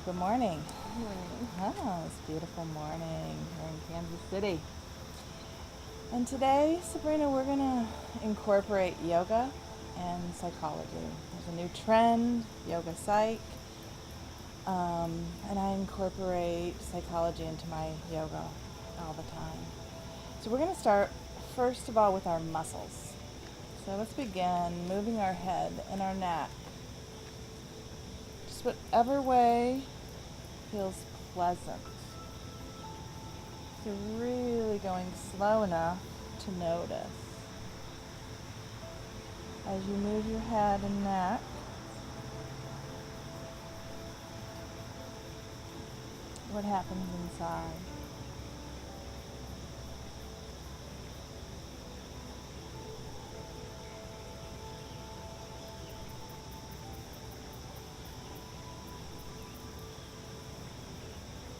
So good morning. Good morning. Oh, it's a beautiful morning here in Kansas City. And today, Sabrina, we're going to incorporate yoga and psychology. There's a new trend, yoga psych, and I incorporate psychology into my yoga all the time. So we're going to start, first of all, with our muscles. So let's begin moving our head and our neck. Just whatever way feels pleasant. So really going slow enough to notice. As you move your head and neck, what happens inside?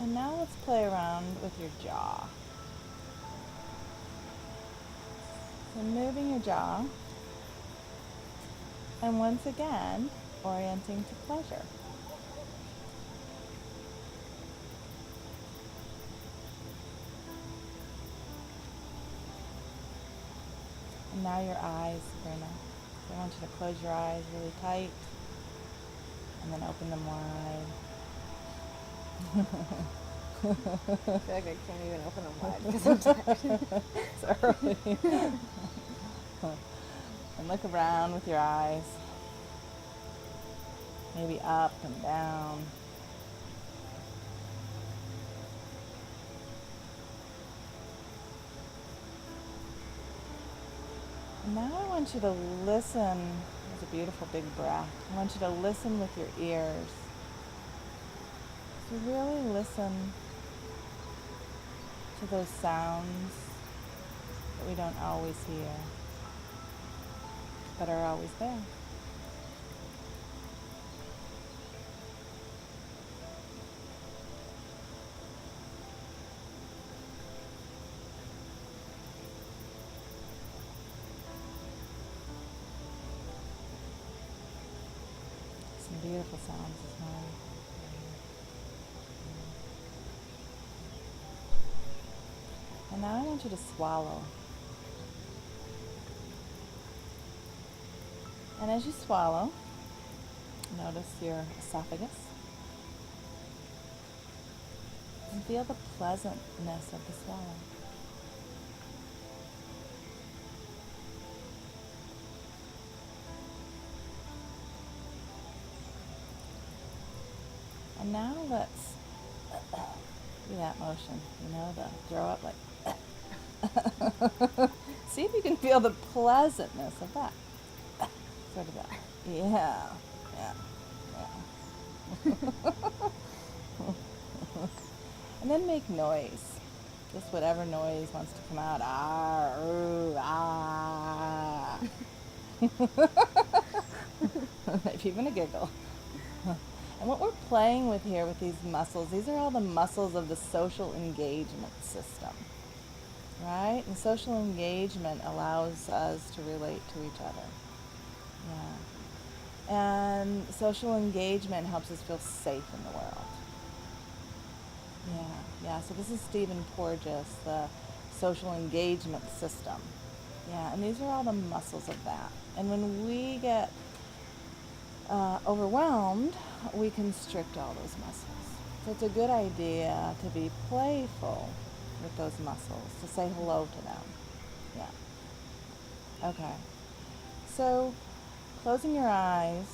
And now let's play around with your jaw. So moving your jaw, and once again, orienting to pleasure. And now your eyes, Sabrina. So I want you to close your eyes really tight, and then open them wide. I feel like I can't even open them wide because I'm tired. It's early. And look around with your eyes. Maybe up and down. And now I want you to listen. It's a beautiful big breath. I want you to listen with your ears. So really listen to those sounds that we don't always hear, but are always there. Some beautiful sounds this morning. And now I want you to swallow. And as you swallow, notice your esophagus. And feel the pleasantness of the swallow. And now let's do that motion, the throw up like. See if you can feel the pleasantness of that. Sort of that. Yeah. And then make noise. Just whatever noise wants to come out. Ah, ooh, ah. Maybe even a giggle. And what we're playing with here with these muscles, these are all the muscles of the social engagement system, right? And social engagement allows us to relate to each other. Yeah. And social engagement helps us feel safe in the world. Yeah. So this is Stephen Porges, the social engagement system. Yeah, and these are all the muscles of that. And when we get overwhelmed, we constrict all those muscles. So it's a good idea to be playful with those muscles, to say hello to them. Yeah. Okay. So closing your eyes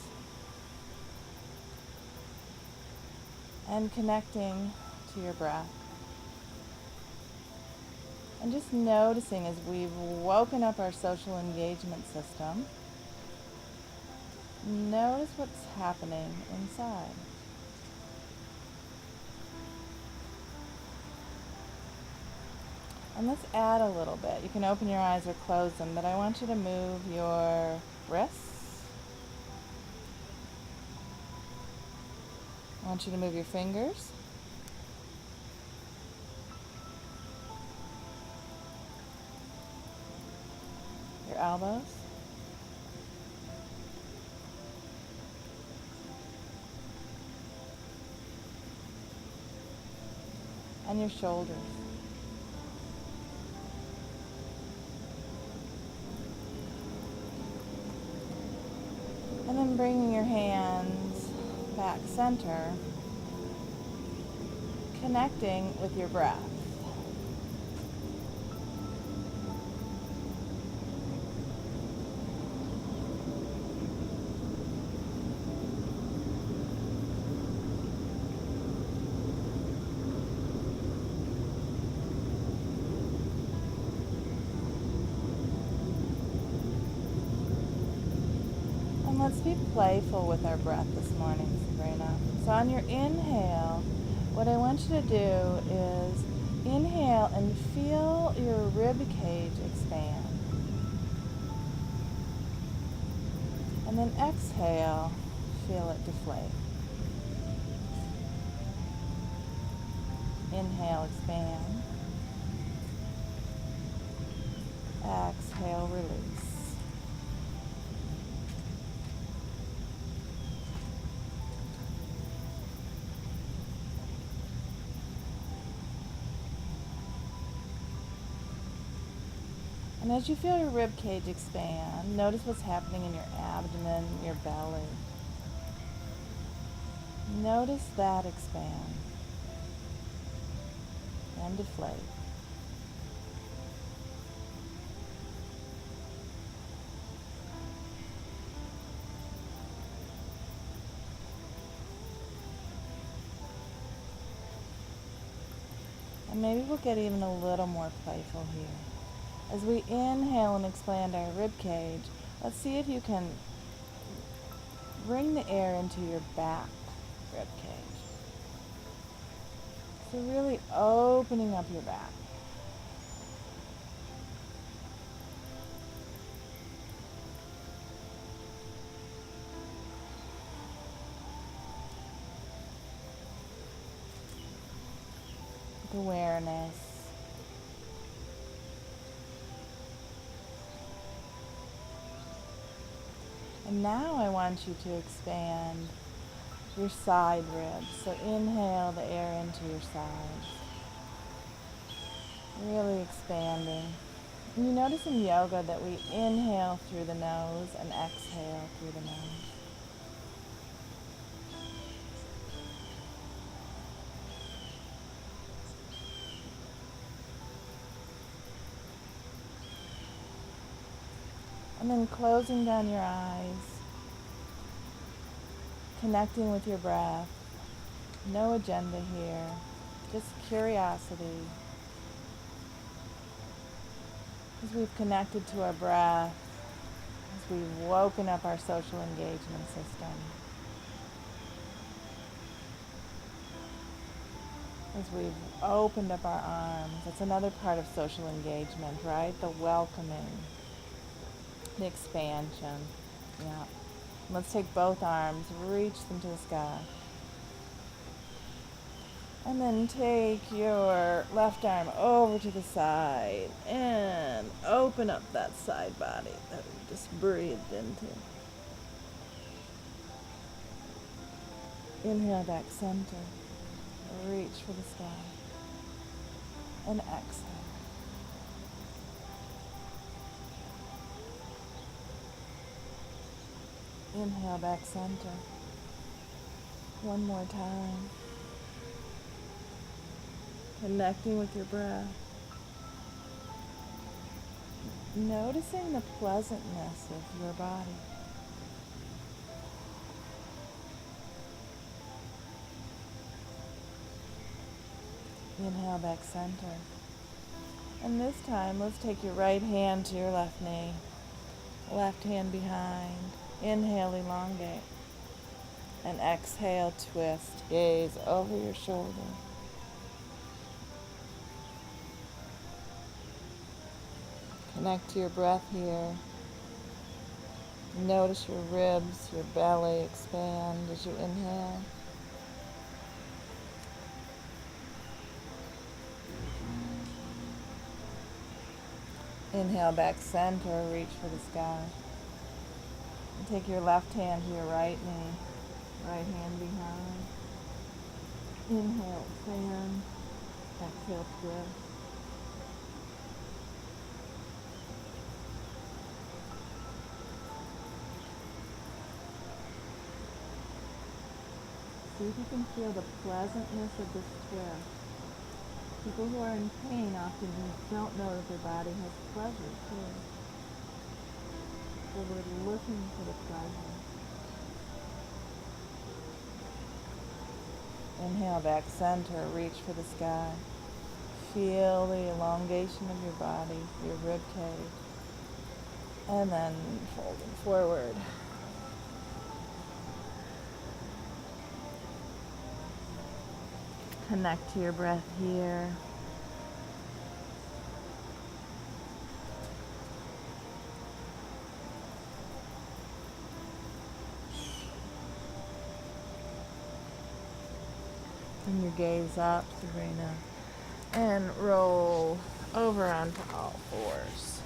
and connecting to your breath. And just noticing as we've woken up our social engagement system, notice what's happening inside. And let's add a little bit. You can open your eyes or close them, but I want you to move your wrists. I want you to move your fingers. Your elbows. and your shoulders. And then bringing your hands back center, connecting with your breath. And let's be playful with our breath this morning, Sabrina. So on your inhale, what I want you to do is inhale and feel your rib cage expand. And then exhale, feel it deflate. Inhale, expand. Exhale, release. And as you feel your rib cage expand, notice what's happening in your abdomen, your belly. Notice that expand and deflate. And maybe we'll get even a little more playful here. As we inhale and expand our rib cage, let's see if you can bring the air into your back rib cage. So really opening up your back. With awareness. And now I want you to expand your side ribs. So inhale the air into your sides. Really expanding. And you notice in yoga that we inhale through the nose and exhale through the nose. And then closing down your eyes, connecting with your breath. No agenda here, just curiosity. As we've connected to our breath, as we've woken up our social engagement system, as we've opened up our arms. That's another part of social engagement, right? The welcoming, the expansion. Yeah. Let's take both arms, reach them to the sky. And then take your left arm over to the side and open up that side body that we just breathed into. Inhale back center. Reach for the sky. And exhale. Inhale back center. One more time. Connecting with your breath. Noticing the pleasantness of your body. Inhale back center. And this time, let's take your right hand to your left knee. Left hand behind. Inhale, elongate. And exhale, twist. Gaze over your shoulder. Connect to your breath here. Notice your ribs, your belly expand as you inhale. Inhale back center, reach for the sky. And take your left hand to your right knee, right hand behind. Inhale, expand. Exhale, twist. See if you can feel the pleasantness of this twist. People who are in pain often don't know that their body has pleasure too. So we're looking for the pleasure. Inhale back center, reach for the sky. Feel the elongation of your body, your rib cage. And then folding forward. Connect to your breath here. Bring your gaze up, Sabrina, and roll over onto all fours.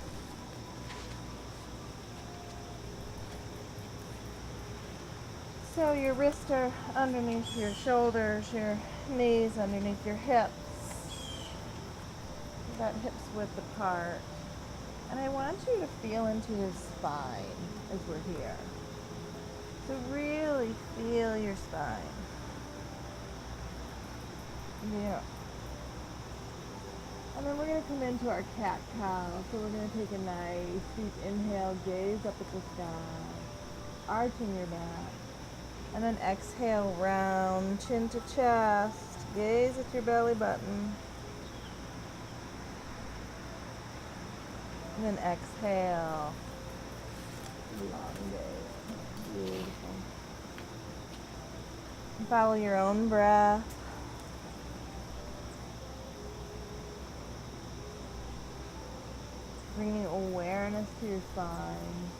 So your wrists are underneath your shoulders, your knees underneath your hips. You got hips width apart. And I want you to feel into your spine as we're here. So really feel your spine. Yeah. And then we're going to come into our cat-cow. So we're going to take a nice deep inhale, gaze up at the sky, arching your back. And then exhale, round, chin to chest, gaze at your belly button. And then exhale, elongate. Beautiful. Follow your own breath. Bringing awareness to your spine.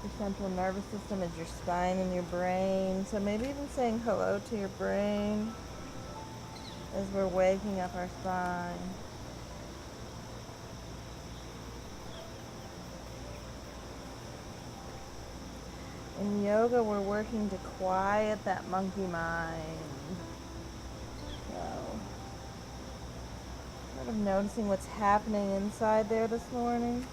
Your central nervous system is your spine and your brain. So maybe even saying hello to your brain as we're waking up our spine. In yoga, we're working to quiet that monkey mind. So, sort of noticing what's happening inside there this morning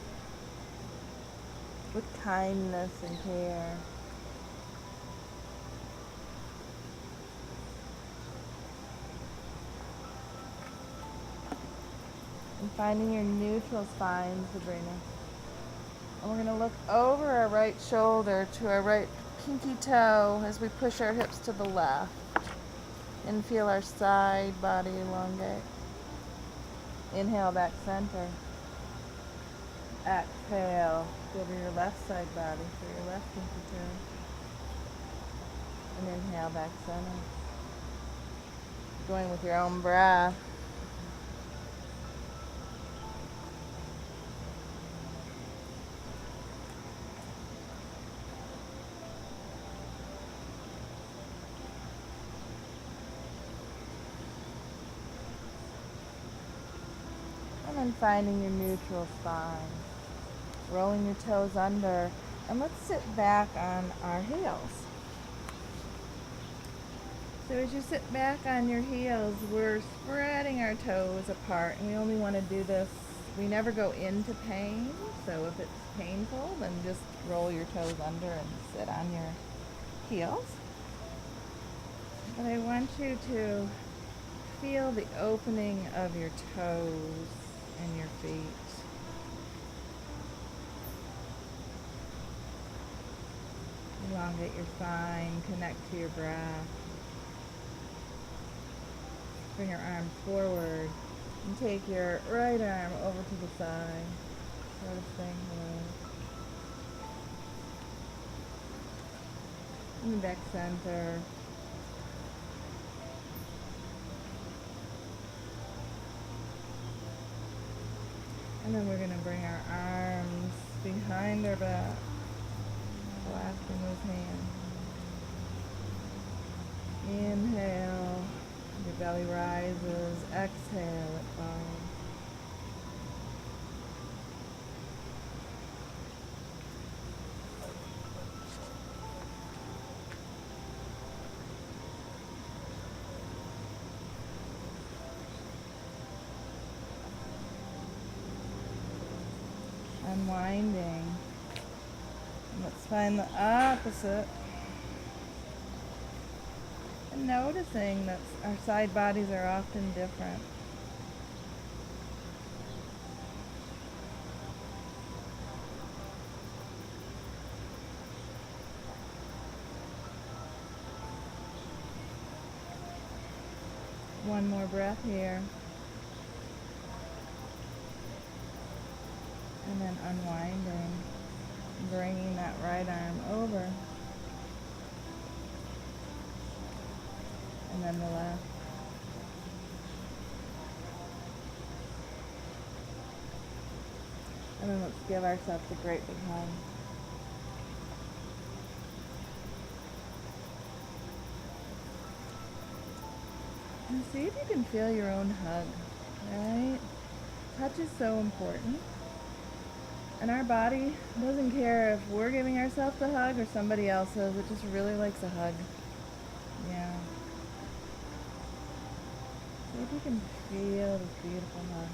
with kindness and care. And finding your neutral spine, Sabrina. And we're going to look over our right shoulder to our right pinky toe as we push our hips to the left and feel our side body elongate. Inhale back center. Exhale, over your left side body for your left pinky toe. And inhale back center. Going with your own breath. And then finding your neutral spine. Rolling your toes under. And let's sit back on our heels. So as you sit back on your heels, we're spreading our toes apart. And we only want to do this, we never go into pain. So if it's painful, then just roll your toes under and sit on your heels. But I want you to feel the opening of your toes and your feet. Elongate your spine, connect to your breath. Bring your arms forward and take your right arm over to the side. Sort of saying hello. And back center. And then we're going to bring our arms behind our back, clasping those hands. Inhale, your belly rises. Exhale, it falls. unwinding. And let's find the opposite. And noticing that our side bodies are often different. One more breath here. And then unwinding. Bringing that right arm over. And then the left. And then let's give ourselves a great big hug. And see if you can feel your own hug, right? Touch is so important. And our body doesn't care if we're giving ourselves a hug or somebody else is. It just really likes a hug. Yeah. See if you can feel this beautiful hug.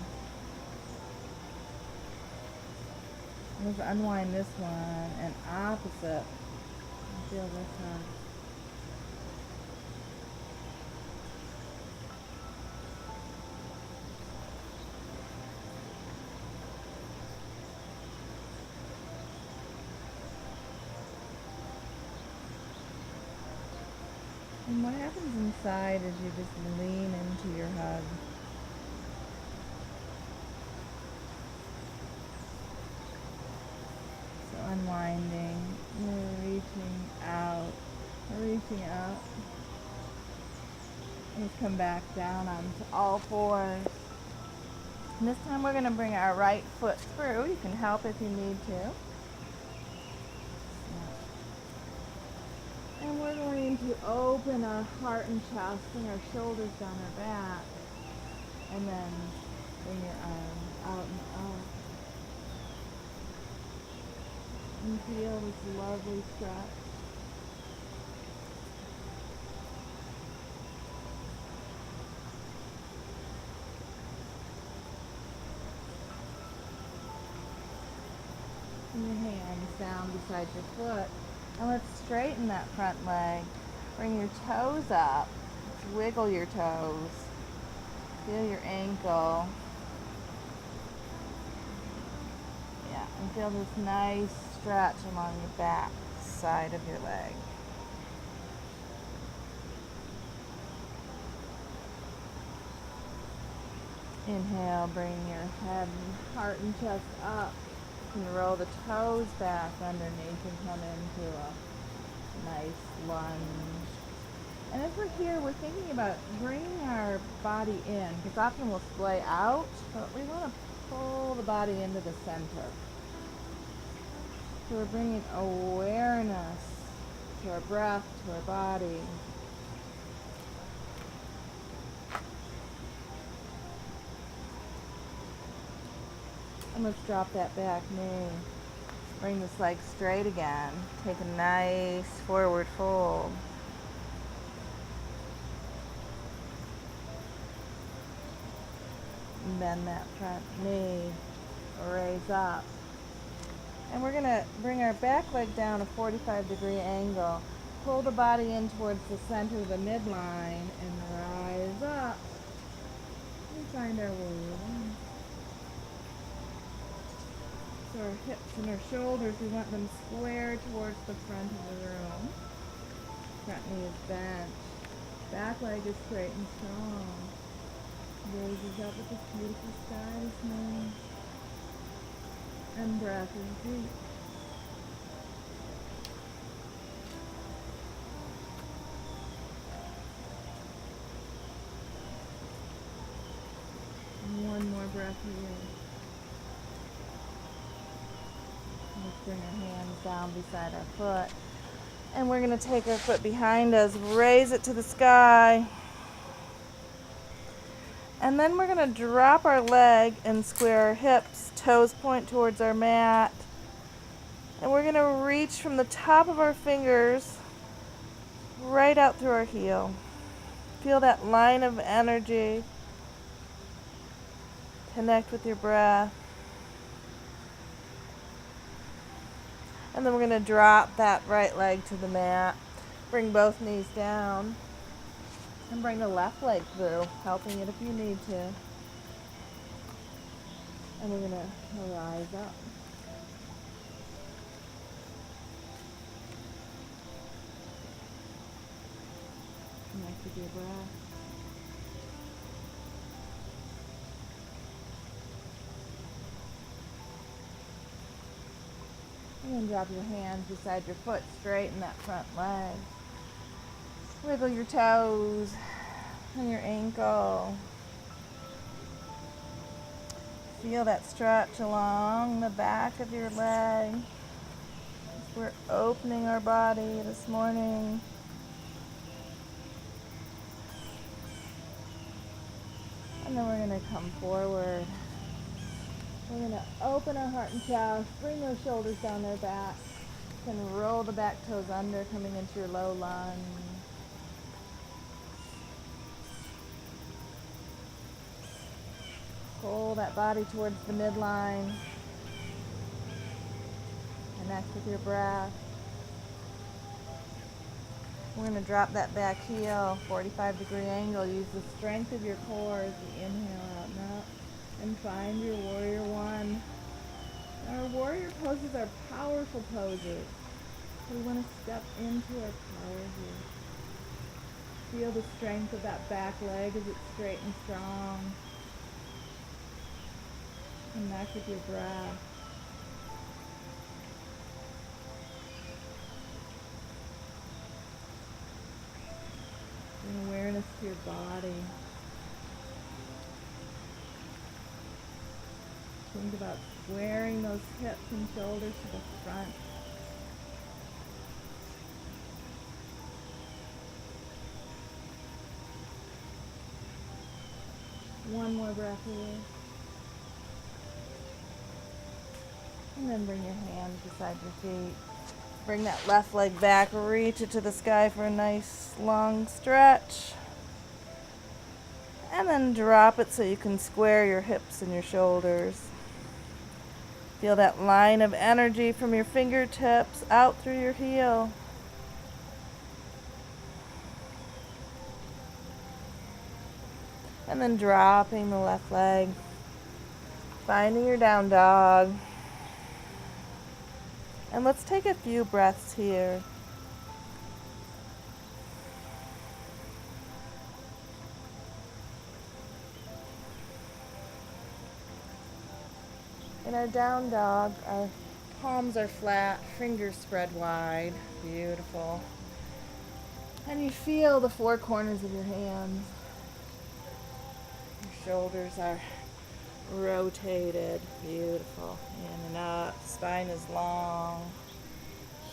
Let's unwind this one and opposite. Feel this hug. And what happens inside is you just lean into your hug. So unwinding, reaching out. Let's come back down onto all fours. And this time we're going to bring our right foot through. You can help if you need to. And we're going to open our heart and chest, bring our shoulders down our back, and then bring your arms out and up. And feel this lovely stretch. Bring your hands down beside your foot. And let's straighten that front leg. Bring your toes up. Let's wiggle your toes. Feel your ankle. Yeah, and feel this nice stretch along your back side of your leg. Inhale, bring your head and heart and chest up. You can roll the toes back underneath and come into a nice lunge. And as we're here, we're thinking about bringing our body in, because often we'll splay out, but we want to pull the body into the center. So we're bringing awareness to our breath, to our body. And let's drop that back knee. Bring this leg straight again. Take a nice forward fold. And bend that front knee. Raise up. And we're going to bring our back leg down a 45-degree angle. Pull the body in towards the center of the midline and rise up. And find our way. So our hips and our shoulders, we want them square towards the front of the room. Front knee is bent. Back leg is straight and strong. Raises up at this beautiful sky this morning. And breath is deep. And one more breath here. Let's bring our hands down beside our foot. And we're going to take our foot behind us, raise it to the sky. And then we're going to drop our leg and square our hips, toes point towards our mat. And we're going to reach from the top of our fingers right out through our heel. Feel that line of energy. Connect with your breath. And then we're going to drop that right leg to the mat. Bring both knees down. And bring the left leg through, helping it if you need to. And we're going to rise up. Connect with your breath. And then drop your hands beside your foot, straighten that front leg. Wiggle your toes and your ankle. Feel that stretch along the back of your leg. We're opening our body this morning. And then we're going to come forward. We're going to open our heart and chest, bring those shoulders down their back. Then roll the back toes under, coming into your low lunge. Pull that body towards the midline. Connect with your breath. We're going to drop that back heel, 45-degree angle. Use the strength of your core as you inhale out and up. And find your warrior one. Our warrior poses are powerful poses. We want to step into our power here. Feel the strength of that back leg as it's straight and strong. Connect with your breath. Bring awareness to your body. Think about squaring those hips and shoulders to the front. One more breath here. And then bring your hands beside your feet. Bring that left leg back, reach it to the sky for a nice long stretch. And then drop it so you can square your hips and your shoulders. Feel that line of energy from your fingertips out through your heel. And then dropping the left leg. Finding your down dog. And let's take a few breaths here. In our down dog, our palms are flat, fingers spread wide. Beautiful. And you feel the four corners of your hands. Your shoulders are rotated. Beautiful. In and up. Spine is long.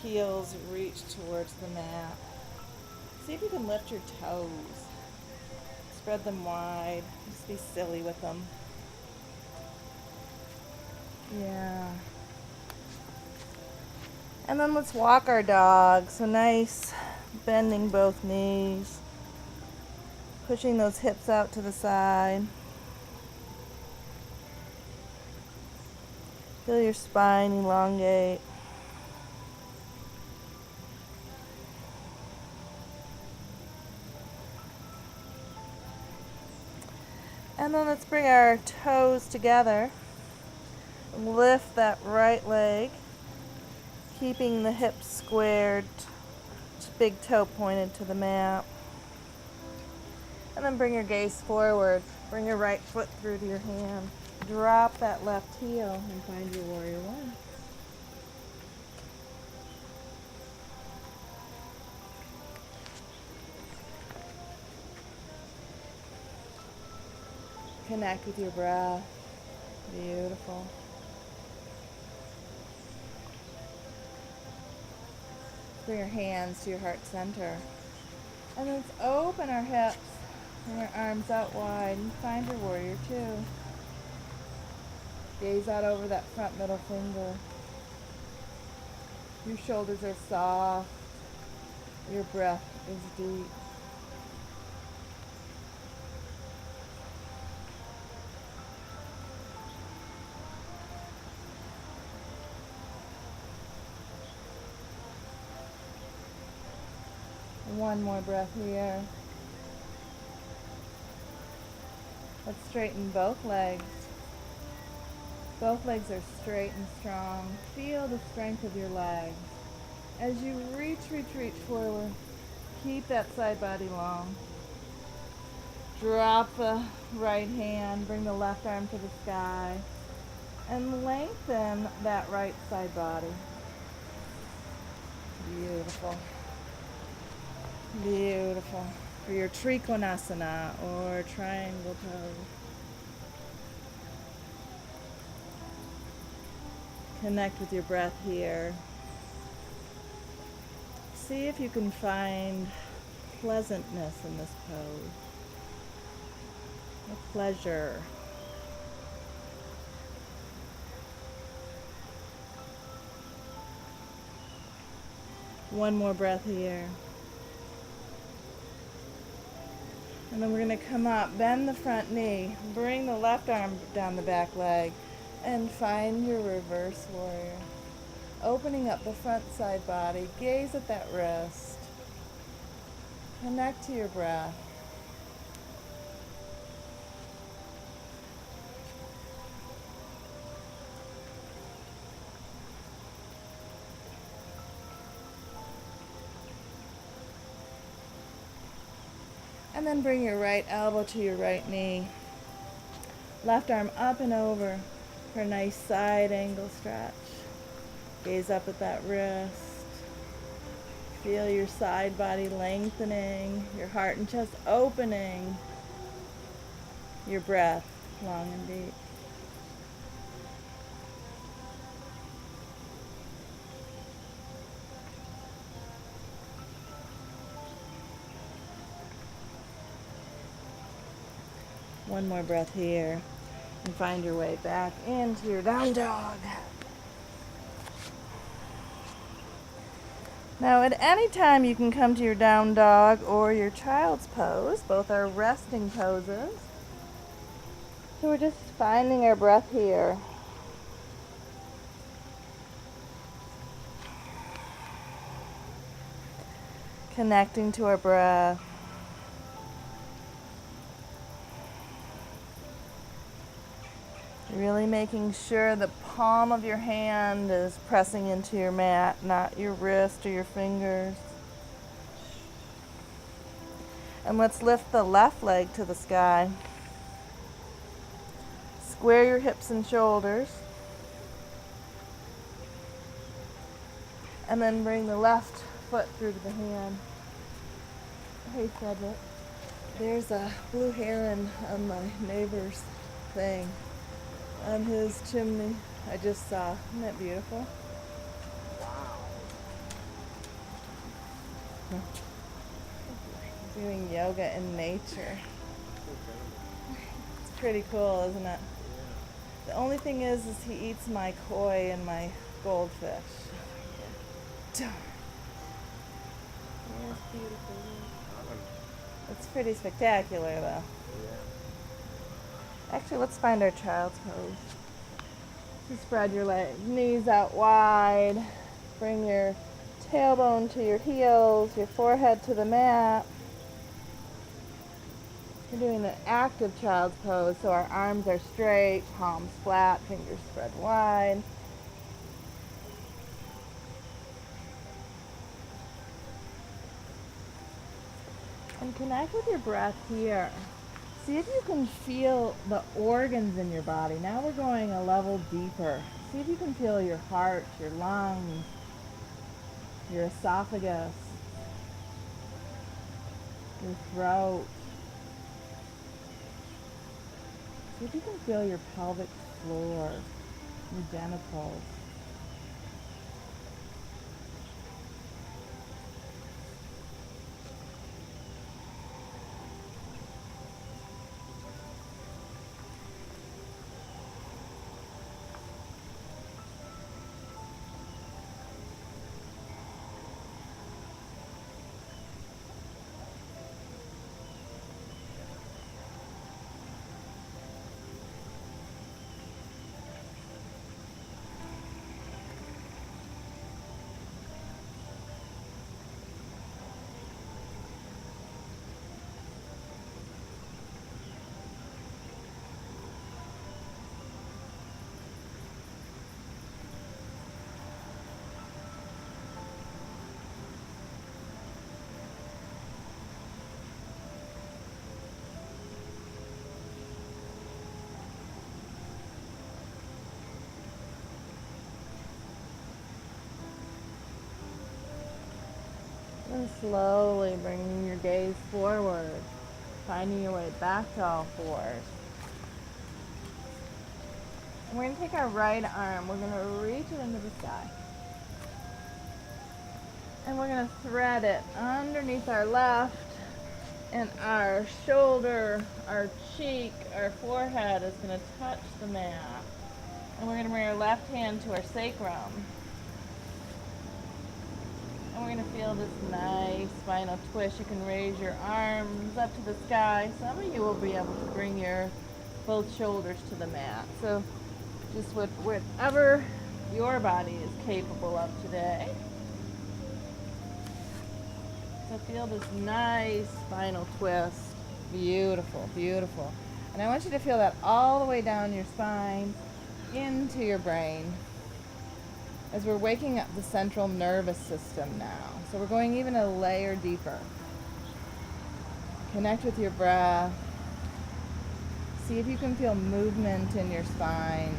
Heels reach towards the mat. See if you can lift your toes. Spread them wide. Just be silly with them. Yeah. And then let's walk our dog. So nice, bending both knees. Pushing those hips out to the side. Feel your spine elongate. And then let's bring our toes together. Lift that right leg, keeping the hips squared, big toe pointed to the mat. And then bring your gaze forward. Bring your right foot through to your hand. Drop that left heel and find your warrior one. Connect with your breath. Beautiful. Bring your hands to your heart center. And let's open our hips and our arms out wide and find your warrior two. Gaze out over that front middle finger. Your shoulders are soft. Your breath is deep. One more breath here. Let's straighten both legs. Both legs are straight and strong. Feel the strength of your legs. As you reach forward, keep that side body long. Drop the right hand, bring the left arm to the sky, and lengthen that right side body. Beautiful. Beautiful. For your Trikonasana or triangle pose. Connect with your breath here. See if you can find pleasantness in this pose. A pleasure. One more breath here. And then we're going to come up, bend the front knee, bring the left arm down the back leg, and find your reverse warrior. Opening up the front side body, gaze at that wrist. Connect to your breath. And then bring your right elbow to your right knee. Left arm up and over for a nice side angle stretch. Gaze up at that wrist. Feel your side body lengthening, your heart and chest opening, your breath long and deep. One more breath here, and find your way back into your down dog. Now at any time you can come to your down dog or your child's pose. Both are resting poses. So we're just finding our breath here. Connecting to our breath. Really making sure the palm of your hand is pressing into your mat, not your wrist or your fingers. And let's lift the left leg to the sky. Square your hips and shoulders. And then bring the left foot through to the hand. Hey, Cedric. There's a blue heron on my neighbor's thing. On his chimney, I just saw. Isn't that beautiful? Wow. Doing yoga in nature. It's pretty cool, isn't it? The only thing is he eats my koi and my goldfish. Yeah, it's beautiful. It's pretty spectacular, though. Actually, let's find our child's pose. So spread your knees out wide. Bring your tailbone to your heels, your forehead to the mat. We're doing an active child's pose, so our arms are straight, palms flat, fingers spread wide. And connect with your breath here. See if you can feel the organs in your body. Now we're going a level deeper. See if you can feel your heart, your lungs, your esophagus, your throat. See if you can feel your pelvic floor, your genitals. And slowly bringing your gaze forward, finding your way back to all fours. And we're going to take our right arm, we're going to reach it into the sky. And we're going to thread it underneath our left, and our shoulder, our cheek, our forehead is going to touch the mat. And we're going to bring our left hand to our sacrum. And we're going to feel this nice spinal twist. You can raise your arms up to the sky. Some of you will be able to bring your both shoulders to the mat. So just with whatever your body is capable of today. So feel this nice spinal twist. Beautiful, beautiful. And I want you to feel that all the way down your spine into your brain as we're waking up the central nervous system now. So we're going even a layer deeper. Connect with your breath. See if you can feel movement in your spine.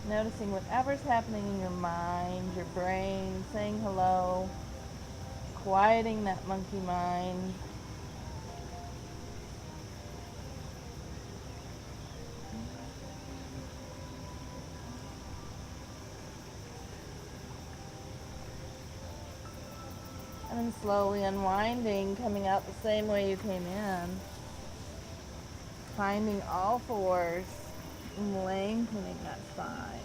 Noticing whatever's happening in your mind, your brain, saying hello, quieting that monkey mind. And then slowly unwinding, coming out the same way you came in. Finding all fours, lengthening that spine.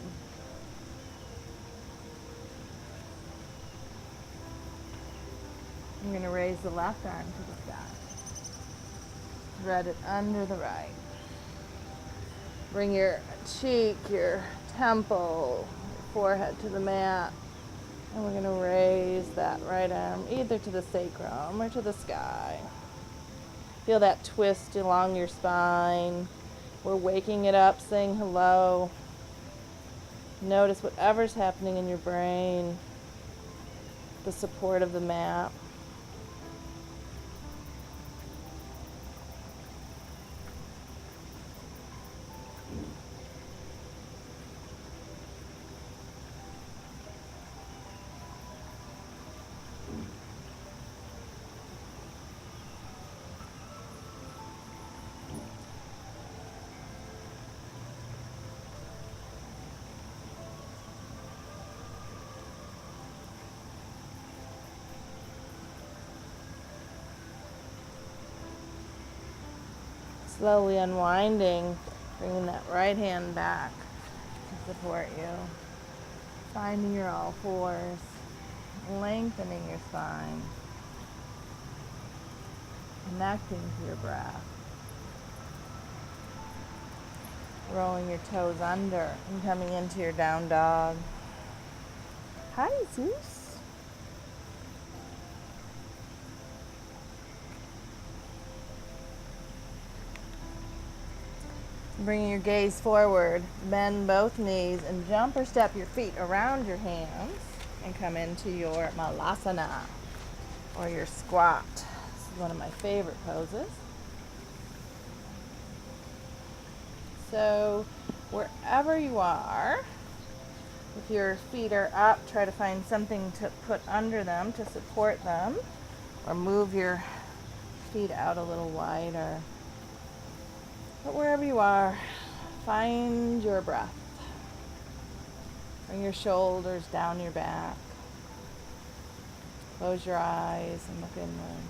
I'm going to raise the left arm to the sky. Thread it under the right. Bring your cheek, your temple, your forehead to the mat. And we're going to raise that right arm either to the sacrum or to the sky. Feel that twist along your spine. We're waking it up, saying hello. Notice whatever's happening in your brain, the support of the mat. Slowly unwinding, bringing that right hand back to support you. Finding your all fours, lengthening your spine, connecting to your breath. Rolling your toes under and coming into your down dog. Hi, Zeus. Bringing your gaze forward, bend both knees and jump or step your feet around your hands and come into your malasana or your squat. This is one of my favorite poses. So wherever you are, if your feet are up, try to find something to put under them to support them, or move your feet out a little wider. But wherever you are, find your breath. Bring your shoulders down your back. Close your eyes and look inward.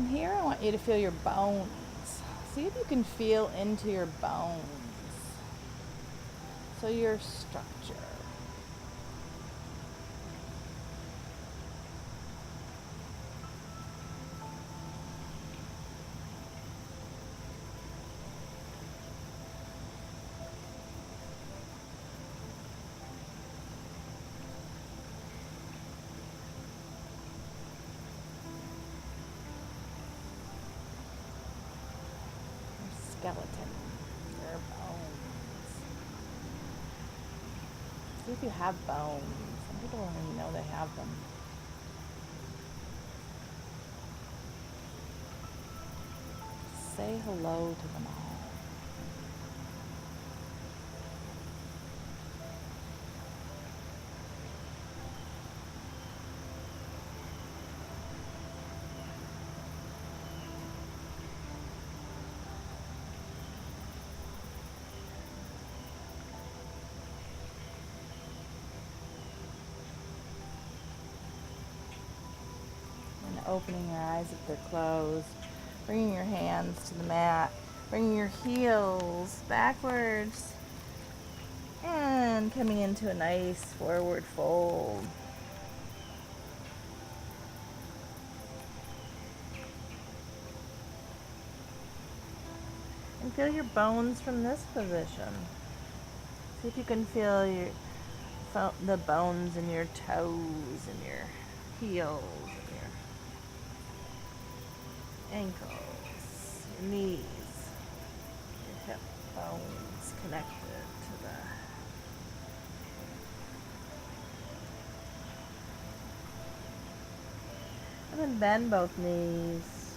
And here I want you to feel your bones. See if you can feel into your bones. So your structure. Skeleton, your bones. See if you have bones. Some people don't even know they have them. Say hello to them all. Opening your eyes if they're closed, bringing your hands to the mat, bringing your heels backwards, and coming into a nice forward fold. And feel your bones from this position. See if you can feel the bones in your toes and your heels and your ankles, your knees, your hip bones connected to the and then bend both knees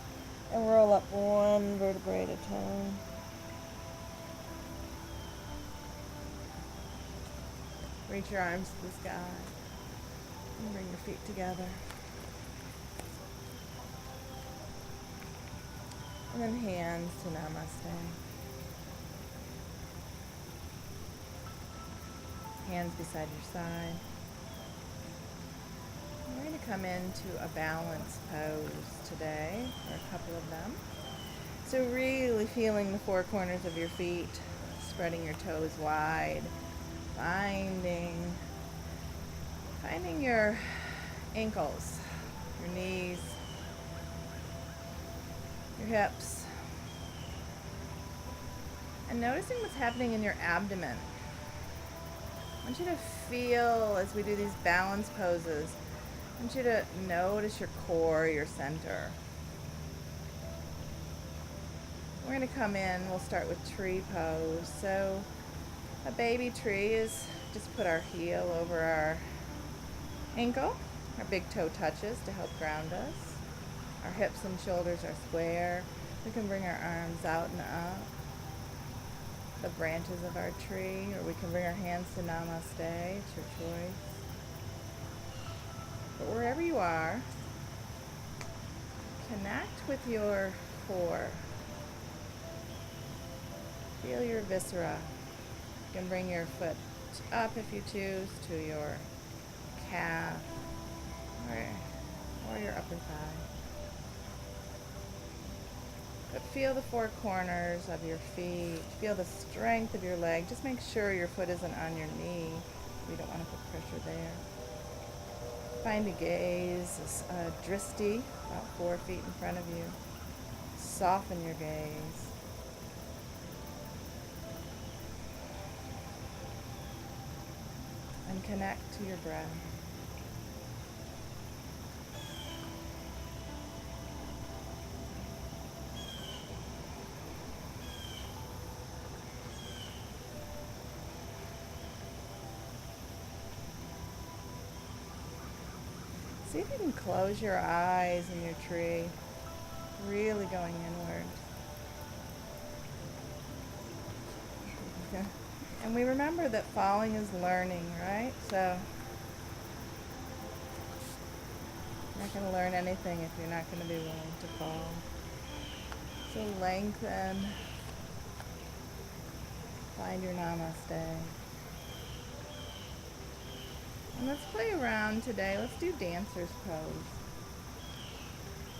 and roll up one vertebrae at a time. Reach your arms to the sky and bring your feet together. And then hands to namaste. Hands beside your side. We're going to come into a balance pose today, or a couple of them. So really feeling the four corners of your feet, spreading your toes wide, finding your ankles, your knees, your hips, and noticing what's happening in your abdomen. I want you to feel, as we do these balance poses, I want you to notice your core, your center. We're going to come in, we'll start with tree pose. So a baby tree is just put our heel over our ankle, our big toe touches to help ground us. Our hips and shoulders are square. We can bring our arms out and up, the branches of our tree, or we can bring our hands to namaste. It's your choice. But wherever you are, connect with your core. Feel your viscera. You can bring your foot up if you choose to your calf or your upper thigh. But feel the four corners of your feet. Feel the strength of your leg. Just make sure your foot isn't on your knee. We don't want to put pressure there. Find a gaze, a dristi, about 4 feet in front of you. Soften your gaze. And connect to your breath. See if you can close your eyes in your tree, really going inward. Okay. And we remember that falling is learning, right? So you're not going to learn anything if you're not going to be willing to fall. So lengthen. Find your namaste. And let's play around today. Let's do dancer's pose.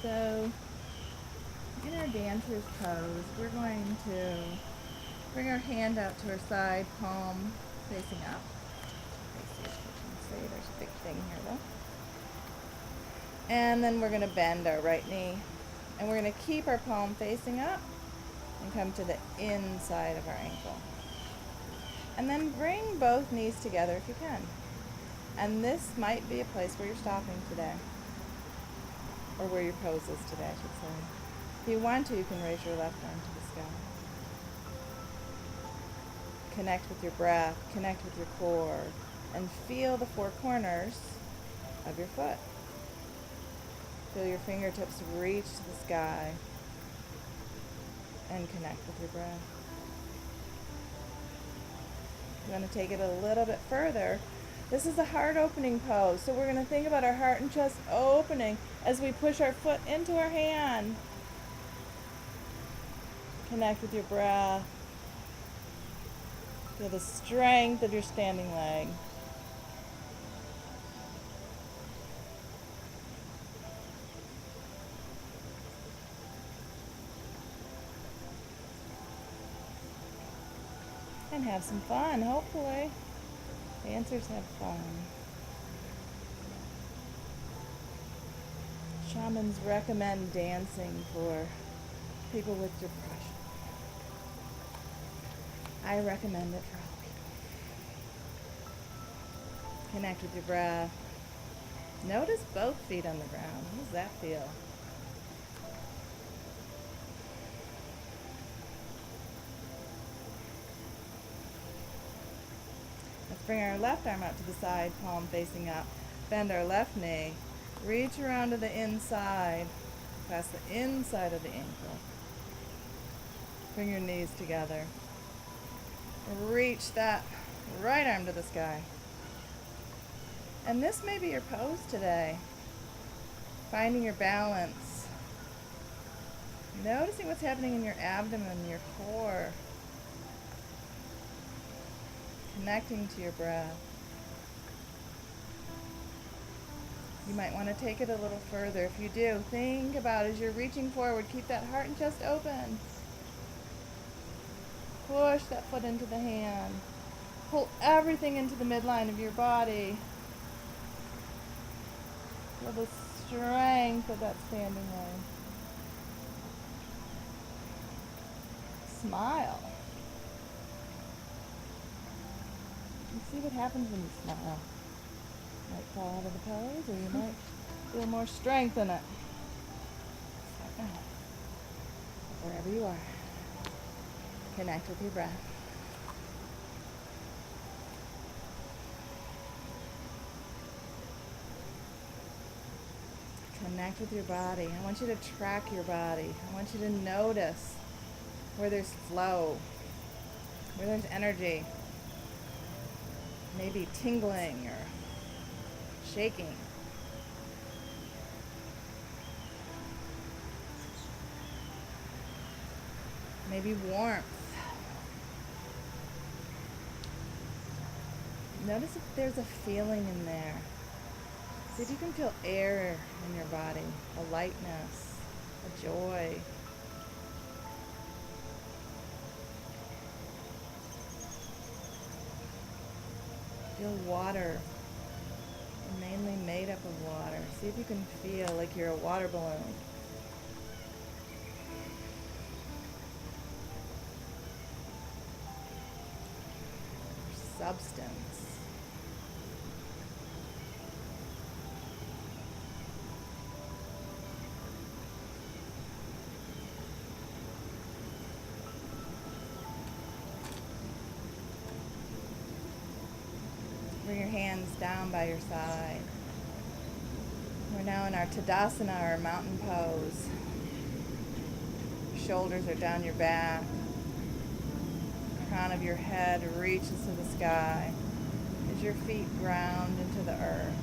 So In our dancer's pose, we're going to bring our hand out to our side, palm facing up. Let's see if we can see. There's a big thing here though. And then we're going to bend our right knee. And we're going to keep our palm facing up and come to the inside of our ankle. And then bring both knees together if you can. And this might be a place where you're stopping today. Or where your pose is today, I should say. If you want to, you can raise your left arm to the sky. Connect with your breath, connect with your core, and feel the four corners of your foot. Feel your fingertips reach to the sky and connect with your breath. You want to take it a little bit further. This is a heart opening pose, so we're going to think about our heart and chest opening as we push our foot into our hand. Connect with your breath. Feel the strength of your standing leg. And have some fun, hopefully. Dancers have fun. Shamans recommend dancing for people with depression. I recommend it for all people. Connect with your breath. Notice both feet on the ground. How does that feel? Let's bring our left arm out to the side, palm facing up. Bend our left knee. Reach around to the inside, past the inside of the ankle. Bring your knees together. Reach that right arm to the sky. And this may be your pose today. Finding your balance. Noticing what's happening in your abdomen, your core. Connecting to your breath. You might want to take it a little further. If you do, think about as you're reaching forward, keep that heart and chest open. Push that foot into the hand. Pull everything into the midline of your body. Feel the strength of that standing leg. Smile. And see what happens when you smile. Might fall out of the pose, or you might feel more strength in it. Wherever you are, connect with your breath. Connect with your body. I want you to track your body. I want you to notice where there's flow, where there's energy, maybe tingling or shaking. Maybe warmth. Notice if there's a feeling in there. See if you can feel air in your body, a lightness, a joy. Feel water, mainly made up of water. See if you can feel like you're a water balloon. Substance. Bring your hands down by your side. We're now in our Tadasana, or mountain pose. Your shoulders are down your back. The crown of your head reaches to the sky as your feet ground into the earth.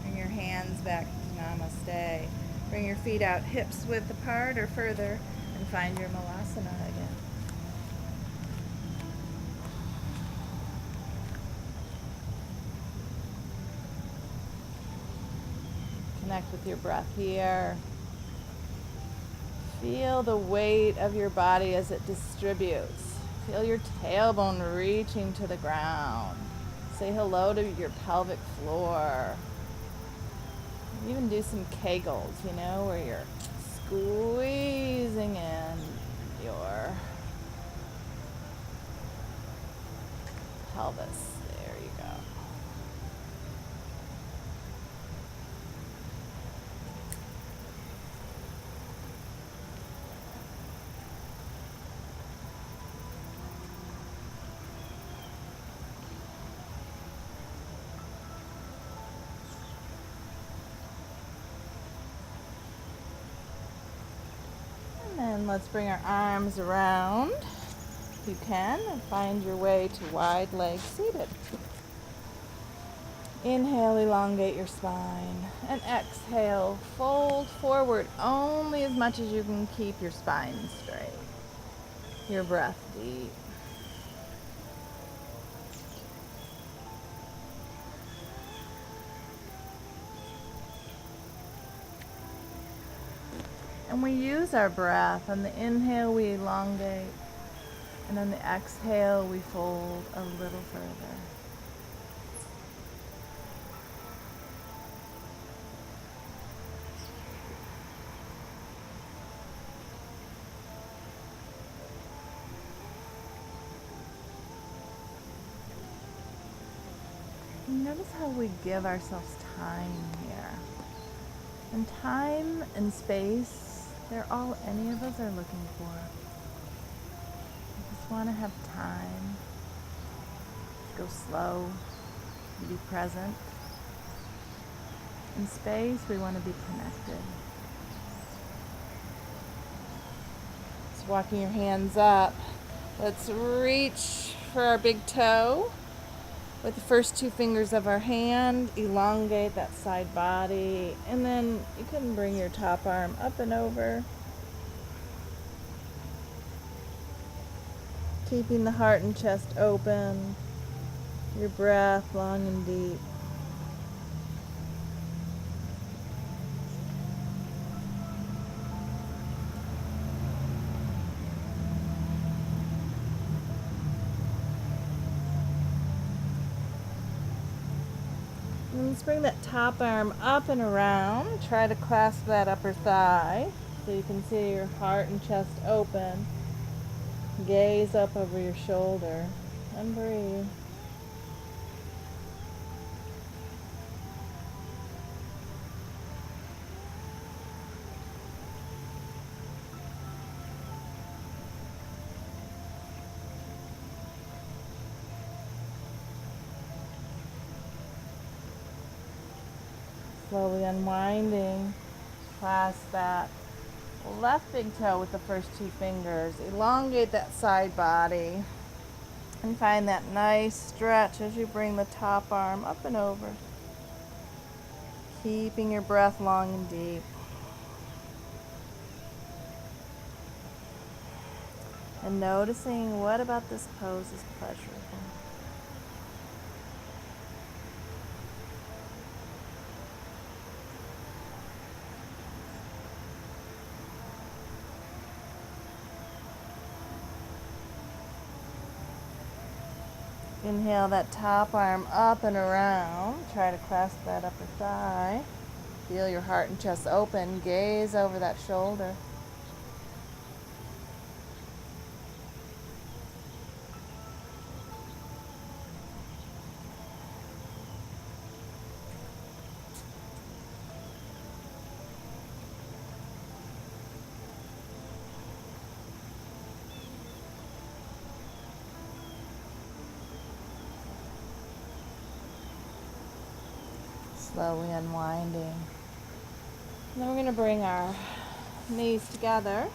Bring your hands back to Namaste Bring your feet out hips width apart or further and find your Malasana again. Connect with your breath here. Feel the weight of your body as it distributes. Feel your tailbone reaching to the ground. Say hello to your pelvic floor. Even do some kegels, where you're squeezing in your pelvis. There you go. And let's bring our arms around, if you can, and find your way to wide leg seated. Inhale, elongate your spine, and exhale, fold forward only as much as you can keep your spine straight. Your breath deep. And we use our breath. On the inhale, we elongate. And on the exhale, we fold a little further. And notice how we give ourselves time here. And time and space, they're all any of us are looking for. We just want to have time, go slow, be present. In space, we want to be connected. So walking your hands up, let's reach for our big toe. With the first two fingers of our hand, elongate that side body, and then you can bring your top arm up and over, keeping the heart and chest open, your breath long and deep. And let's bring that top arm up and around. Try to clasp that upper thigh so you can see your heart and chest open. Gaze up over your shoulder and breathe. Slowly unwinding, clasp that left big toe with the first two fingers. Elongate that side body and find that nice stretch as you bring the top arm up and over. Keeping your breath long and deep. And noticing what about this pose is pleasurable. Inhale that top arm up and around. Try to clasp that upper thigh. Feel your heart and chest open. Gaze over that shoulder. Slowly unwinding. And then we're going to bring our knees together.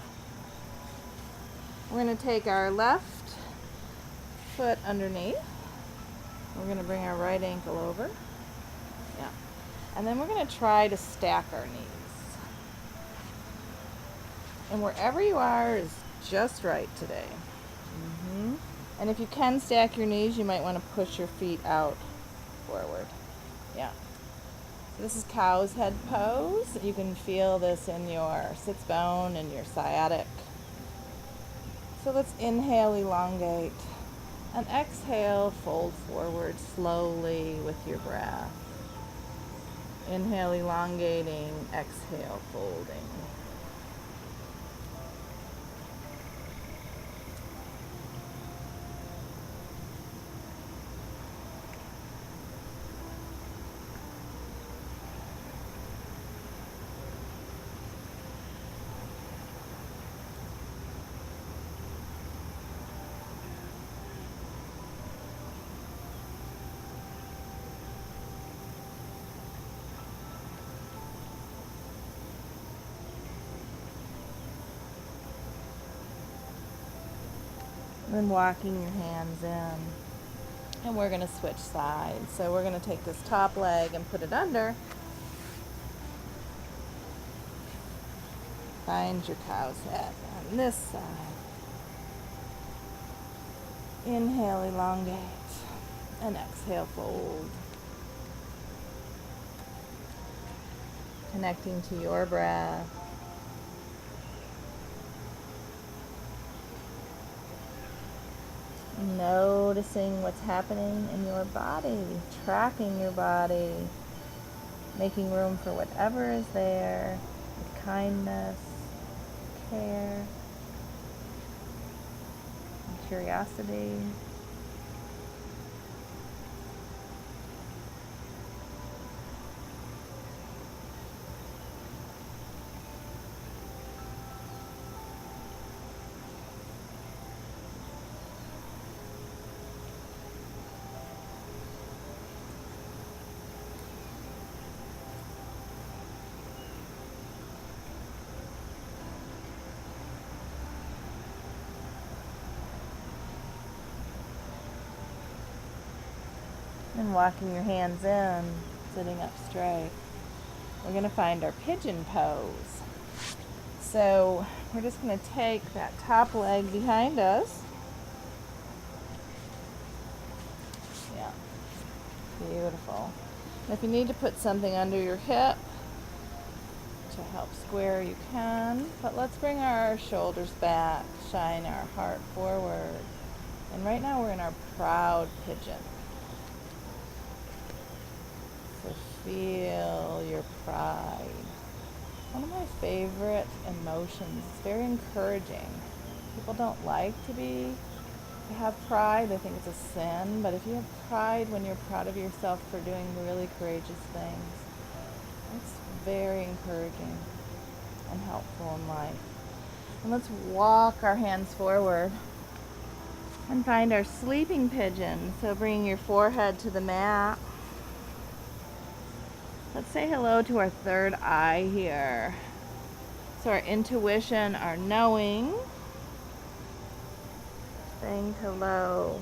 We're going to take our left foot underneath. We're going to bring our right ankle over. Yeah. And then we're going to try to stack our knees. And wherever you are is just right today. And if you can stack your knees, you might want to push your feet out forward. Yeah. So this is cow's head pose. You can feel this in your sits bone and your sciatic. So let's inhale, elongate, and exhale, fold forward slowly with your breath. Inhale, elongating, exhale, folding. And then walking your hands in. And we're going to switch sides. So we're going to take this top leg and put it under. Find your cow's head on this side. Inhale, elongate, and exhale, fold. Connecting to your breath. Noticing what's happening in your body, tracking your body, making room for whatever is there, with kindness, care, and curiosity. And walking your hands in, sitting up straight. We're going to find our pigeon pose. So we're just going to take that top leg behind us. Yeah, beautiful. And if you need to put something under your hip to help square, you can. But let's bring our shoulders back, shine our heart forward. And right now we're in our proud pigeon. So feel your pride. One of my favorite emotions. It's very encouraging. People don't like to have pride. They think it's a sin. But if you have pride when you're proud of yourself for doing really courageous things, it's very encouraging and helpful in life. And let's walk our hands forward and find our sleeping pigeon. So bring your forehead to the mat. Let's say hello to our third eye here. So our intuition, our knowing, saying hello.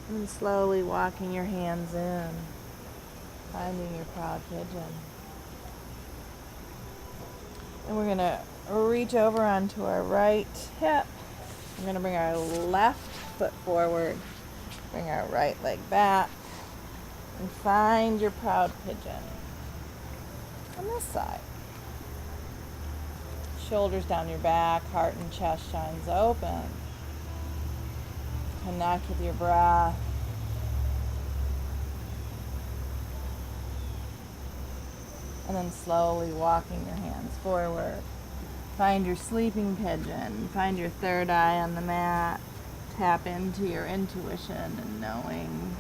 And slowly walking your hands in, finding your proud pigeon. And we're going to reach over onto our right hip. We're going to bring our left foot forward, bring our right leg back, and find your proud pigeon. On this side. Shoulders down your back, heart and chest shines open. Connect with your breath. And then slowly walking your hands forward. Find your sleeping pigeon. Find your third eye on the mat. Tap into your intuition and knowing.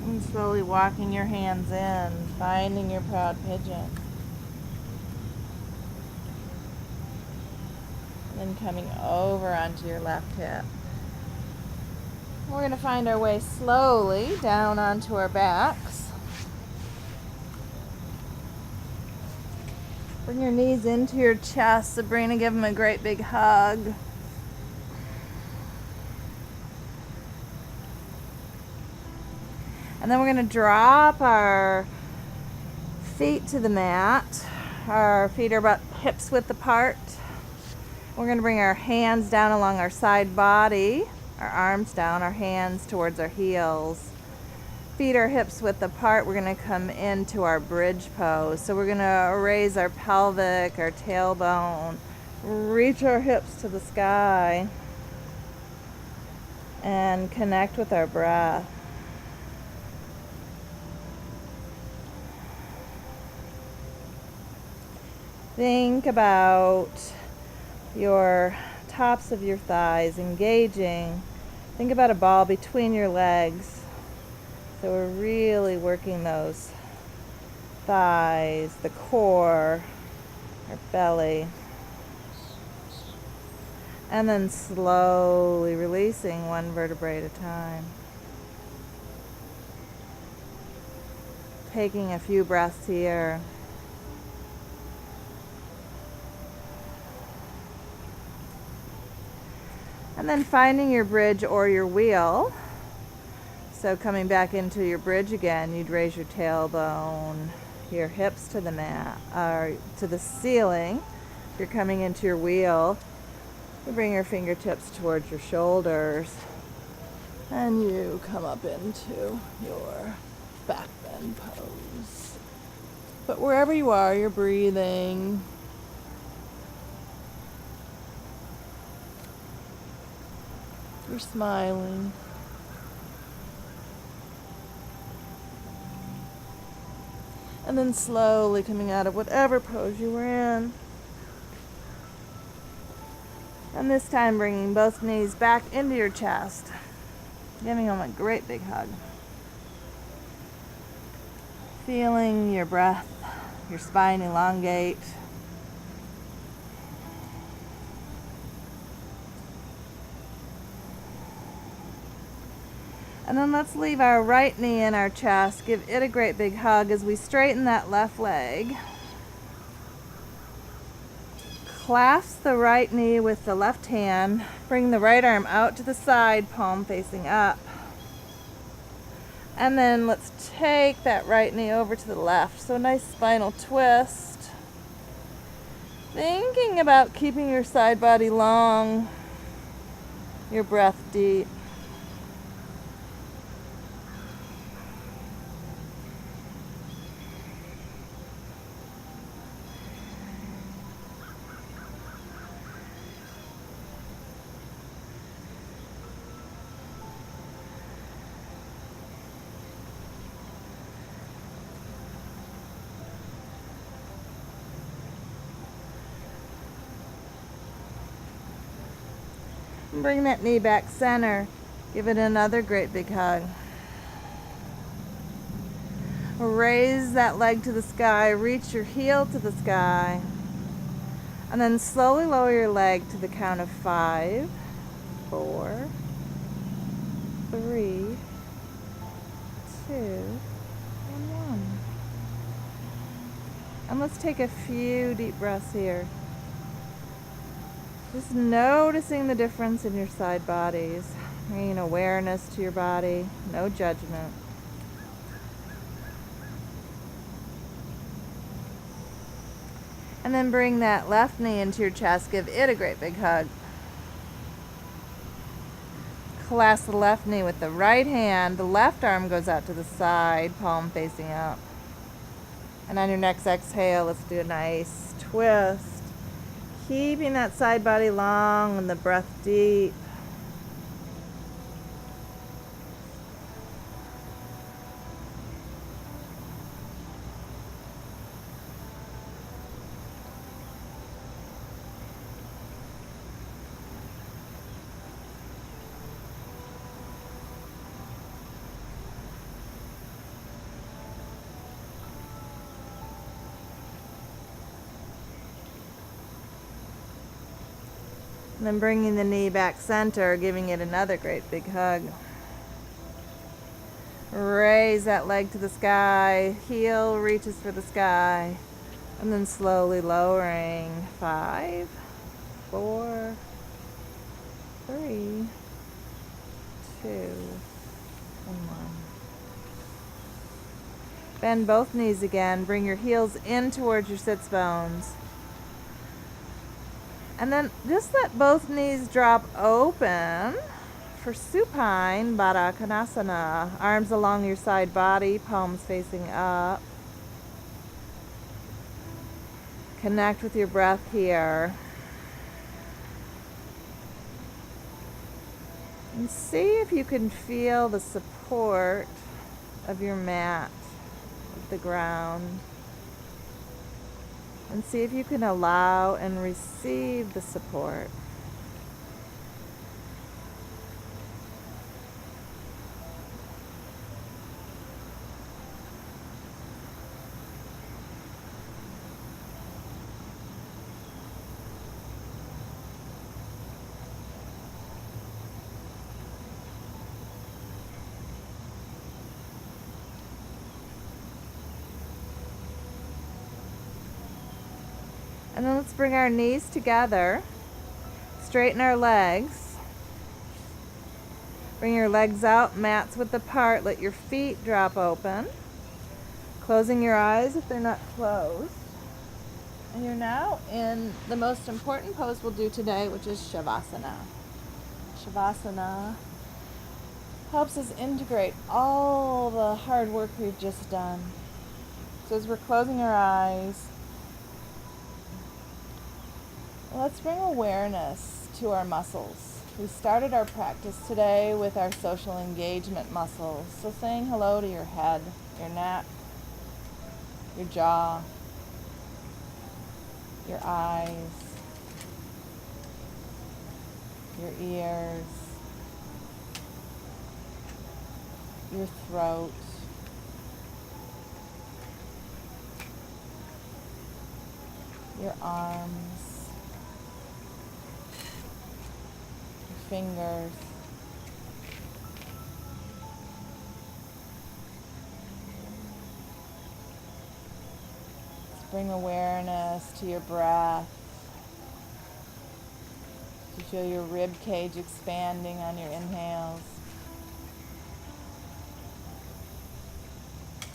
And slowly walking your hands in, finding your proud pigeon. And then coming over onto your left hip. We're going to find our way slowly down onto our backs. Bring your knees into your chest. Sabrina, give them a great big hug. And then we're going to drop our feet to the mat. Our feet are about hips width apart. We're going to bring our hands down along our side body, our arms down, our hands towards our heels. Feet are hips width apart. We're going to come into our bridge pose. So we're going to raise our pelvic, our tailbone, reach our hips to the sky, and connect with our breath. Think about your tops of your thighs engaging. Think about a ball between your legs. So we're really working those thighs, the core, our belly. And then slowly releasing one vertebrae at a time. Taking a few breaths here. And then finding your bridge or your wheel. So coming back into your bridge again, you'd raise your tailbone, your hips to the mat, or to the ceiling. If you're coming into your wheel, you bring your fingertips towards your shoulders. And you come up into your back bend pose. But wherever you are, you're breathing. You're smiling. And then slowly coming out of whatever pose you were in. And this time bringing both knees back into your chest. Giving them a great big hug. Feeling your breath, your spine elongate. And then let's leave our right knee in our chest. Give it a great big hug as we straighten that left leg. Clasp the right knee with the left hand. Bring the right arm out to the side, palm facing up. And then let's take that right knee over to the left. So a nice spinal twist. Thinking about keeping your side body long, your breath deep. Bring that knee back center. Give it another great big hug. Raise that leg to the sky. Reach your heel to the sky. And then slowly lower your leg to the count of 5, 4, 3, 2, And let's take a few deep breaths here. Just noticing the difference in your side bodies. Bringing awareness to your body, no judgment. And then bring that left knee into your chest. Give it a great big hug. Clasp the left knee with the right hand. The left arm goes out to the side, palm facing up. And on your next exhale, let's do a nice twist. Keeping that side body long and the breath deep. And then bringing the knee back center, giving it another great big hug. Raise that leg to the sky, heel reaches for the sky, and then slowly lowering. 5, 4, 3, 2, and 1. Bend both knees again. Bring your heels in towards your sits bones. And then just let both knees drop open for supine Baddha Konasana. Arms along your side body, palms facing up. Connect with your breath here. And see if you can feel the support of your mat with the ground. And see if you can allow and receive the support. And then let's bring our knees together. Straighten our legs. Bring your legs out, mats width apart. Let your feet drop open. Closing your eyes if they're not closed. And you're now in the most important pose we'll do today, which is Shavasana. Shavasana helps us integrate all the hard work we've just done. So as we're closing our eyes, let's bring awareness to our muscles. We started our practice today with our social engagement muscles. So saying hello to your head, your neck, your jaw, your eyes, your ears, your throat, your arms, your fingers, let's bring awareness to your breath. You feel your rib cage expanding on your inhales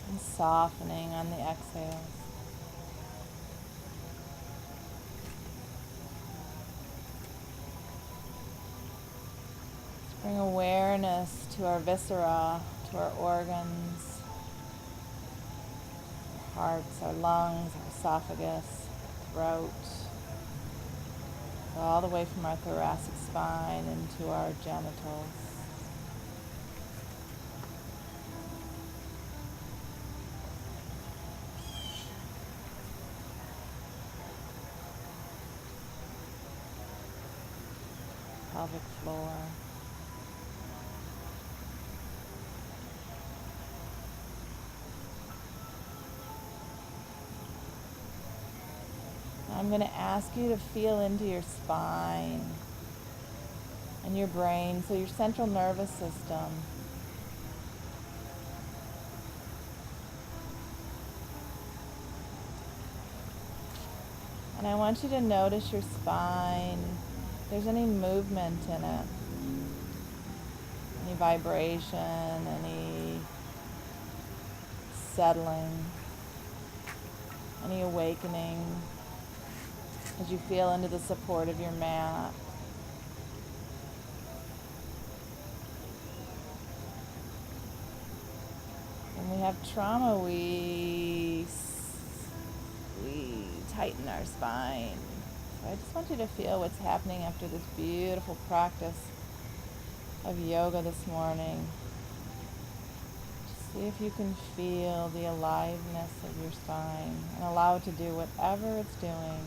and softening on the exhales. Bring awareness to our viscera, to our organs, our hearts, our lungs, our esophagus, throat, all the way from our thoracic spine into our genitals. Pelvic floor. I'm going to ask you to feel into your spine and your brain, so your central nervous system. And I want you to notice your spine. If there's any movement in it, any vibration, any settling, any awakening as you feel into the support of your mat. When we have trauma, we tighten our spine. So I just want you to feel what's happening after this beautiful practice of yoga this morning. Just see if you can feel the aliveness of your spine and allow it to do whatever it's doing.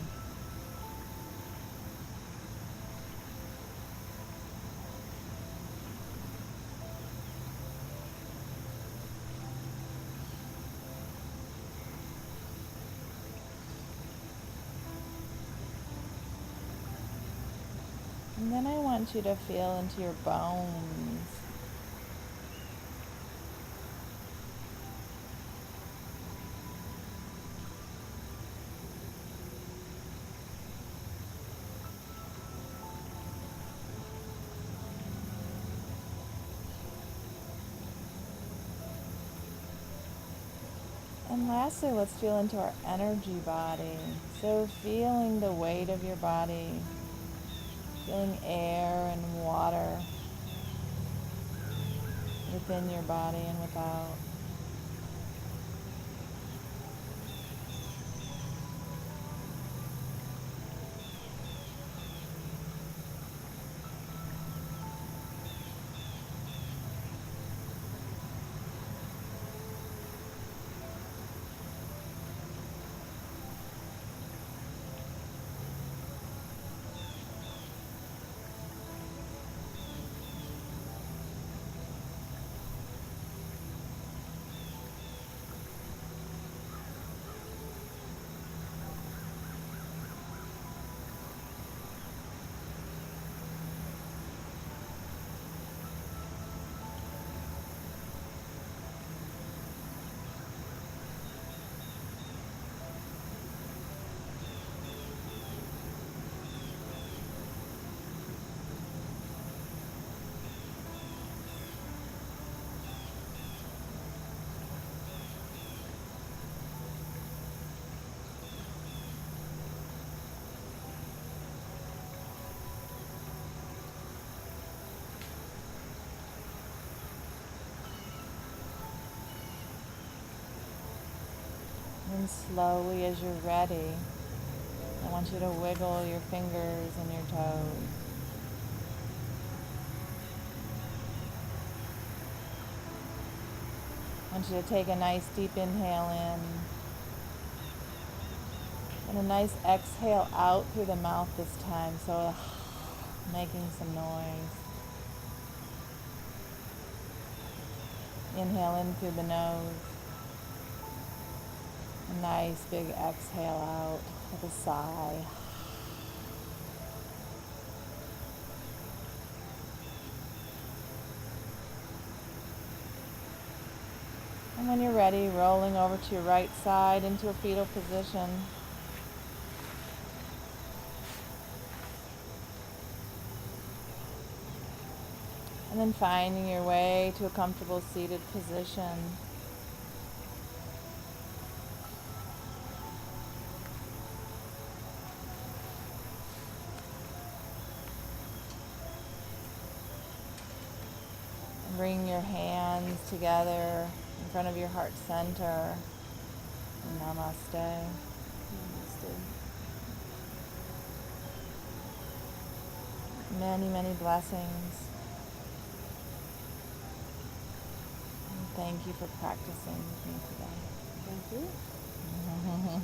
And then I want you to feel into your bones. And lastly, let's feel into our energy body. So feeling the weight of your body, feeling air and water within your body and without. And slowly, as you're ready, I want you to wiggle your fingers and your toes. I want you to take a nice deep inhale in and a nice exhale out through the mouth this time, so making some noise. Inhale in through the nose. A nice big exhale out with a sigh. And when you're ready, rolling over to your right side into a fetal position. And then finding your way to a comfortable seated position. And bring your hands together in front of your heart center. Namaste. Namaste. Many, many blessings. And thank you for practicing with me today. Thank you.